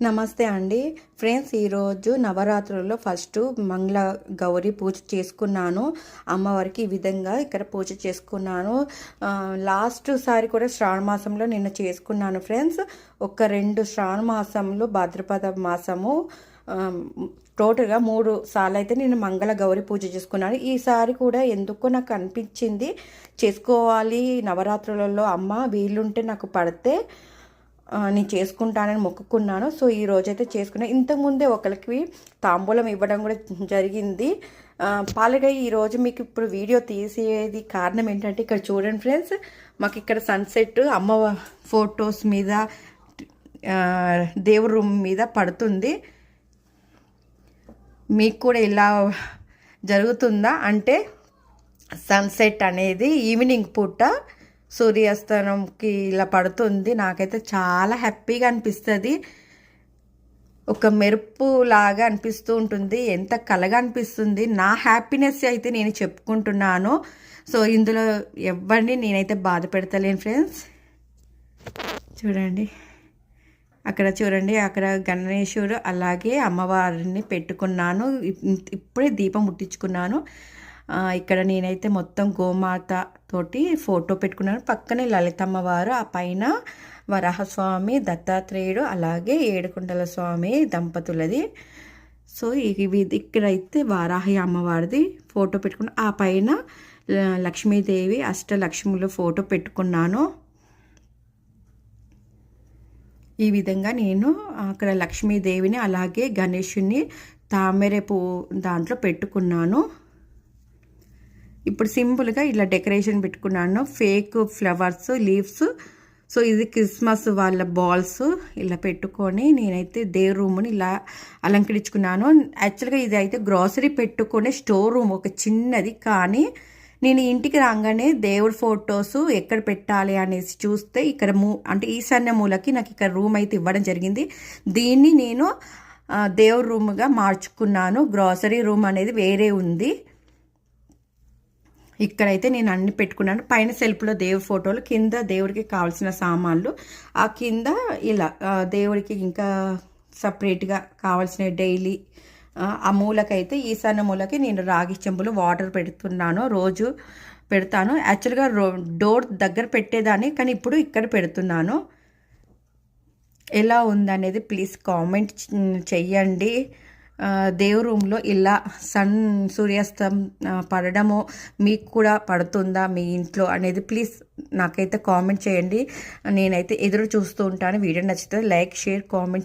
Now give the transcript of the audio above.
నమస్తే అండి ఫ్రెండ్స్. ఈరోజు నవరాత్రుల్లో ఫస్ట్ మంగళ గౌరి పూజ చేసుకున్నాను. అమ్మవారికి ఈ విధంగా ఇక్కడ పూజ చేసుకున్నాను. లాస్ట్ సారి కూడా శ్రావణ మాసంలో నిన్న చేసుకున్నాను ఫ్రెండ్స్. ఒక 2 శ్రావణ మాసంలో భాద్రపద మాసము టోటల్గా 3 సార్లు అయితే నేను మంగళ గౌరి పూజ చేసుకున్నాను. ఈసారి కూడా ఎందుకో నాకు అనిపించింది చేసుకోవాలి నవరాత్రులలో, అమ్మ వీలుంటే నాకు పడితే నేను చేసుకుంటానని మొక్కుకున్నాను. సో ఈ రోజైతే చేసుకున్నాను. ఇంతకుముందే ఒకరికి తాంబూలం ఇవ్వడం కూడా జరిగింది. పాలగై ఈరోజు మీకు ఇప్పుడు వీడియో తీసేది కారణం ఏంటంటే, ఇక్కడ చూడండి ఫ్రెండ్స్, మాకు ఇక్కడ సన్సెట్ అమ్మ ఫొటోస్ మీద దేవుడి రూమ్ మీద పడుతుంది. మీకు కూడా ఇలా జరుగుతుందా అంటే, సన్సెట్ అనేది ఈవినింగ్ పూట సూర్యాస్తమంకి ఇలా పడుతుంది. నాకైతే చాలా హ్యాపీగా అనిపిస్తుంది. ఒక మెరుపు లాగా అనిపిస్తూ ఉంటుంది. ఎంత కలగా అనిపిస్తుంది. నా హ్యాపీనెస్ అయితే నేను చెప్పుకుంటున్నాను. సో ఇందులో ఎవరిని నేనైతే బాధ పెడతలేను ఫ్రెండ్స్. చూడండి, అక్కడ చూడండి, అక్కడ గణేశుడు అలాగే అమ్మవారిని పెట్టుకున్నాను. ఇప్పుడే దీపం ముట్టించుకున్నాను. ఇక్కడ నేనైతే మొత్తం గోమాత తోటి ఫోటో పెట్టుకున్నాను. పక్కనే లలితమ్మవారు, ఆ పైన వరాహస్వామి, దత్తాత్రేయుడు, అలాగే ఏడుకొండల స్వామి దంపతులది. సో ఇక్కడైతే వారాహి అమ్మవారిది ఫోటో పెట్టుకున్నాను. ఆ పైన లక్ష్మీదేవి అష్టలక్ష్ములు ఫోటో పెట్టుకున్నాను. ఈ విధంగా నేను అక్కడ లక్ష్మీదేవిని అలాగే గణేషుని తామర పువ్వు దాంట్లో పెట్టుకున్నాను. ఇప్పుడు సింపుల్గా ఇలా డెకరేషన్ పెట్టుకున్నాను. Fake flowers, leaves. సో ఇది క్రిస్మస్ వాళ్ళ బాల్స్ ఇలా పెట్టుకొని నేనైతే దేవుడి రూమ్ని ఇలా అలంకరించుకున్నాను. యాక్చువల్గా ఇది అయితే గ్రాసరీ పెట్టుకునే స్టోర్ రూమ్ ఒక చిన్నది. కానీ నేను ఇంటికి రాగానే దేవుడి ఫొటోస్ ఎక్కడ పెట్టాలి అనేసి చూస్తే ఇక్కడ అంటే ఈశాన్య మూలకి నాకు ఇక్కడ రూమ్ అయితే ఇవ్వడం జరిగింది. దీన్ని నేను దేవుడి రూమ్గా మార్చుకున్నాను. గ్రాసరీ రూమ్ అనేది వేరే ఉంది. ఇక్కడైతే నేను అన్ని పెట్టుకున్నాను. పైన సెల్ఫ్లో దేవుడి ఫోటోలు, కింద దేవుడికి కావాల్సిన సామాన్లు, ఆ కింద ఇలా దేవుడికి ఇంకా సపరేట్గా కావాల్సిన డైలీ ఆ మూలకైతే ఈశాన్య మూలకి నేను రాగి చెంబులు వాటర్ పెడుతున్నాను. రోజు పెడతాను. యాక్చువల్గా డోర్ దగ్గర పెట్టేదాన్ని, కానీ ఇప్పుడు ఇక్కడ పెడుతున్నాను. ఎలా ఉందనేది ప్లీజ్ కామెంట్ చెయ్యండి. దేవుడి రూమ్లో ఇలా సూర్యాస్తం పడడము మీకు కూడా పడుతుందా మీ ఇంట్లో అనేది ప్లీజ్ నాకైతే కామెంట్ చేయండి. నేనైతే ఎదురు చూస్తూ ఉంటాను. వీడియో నచ్చితే లైక్, షేర్, కామెంట్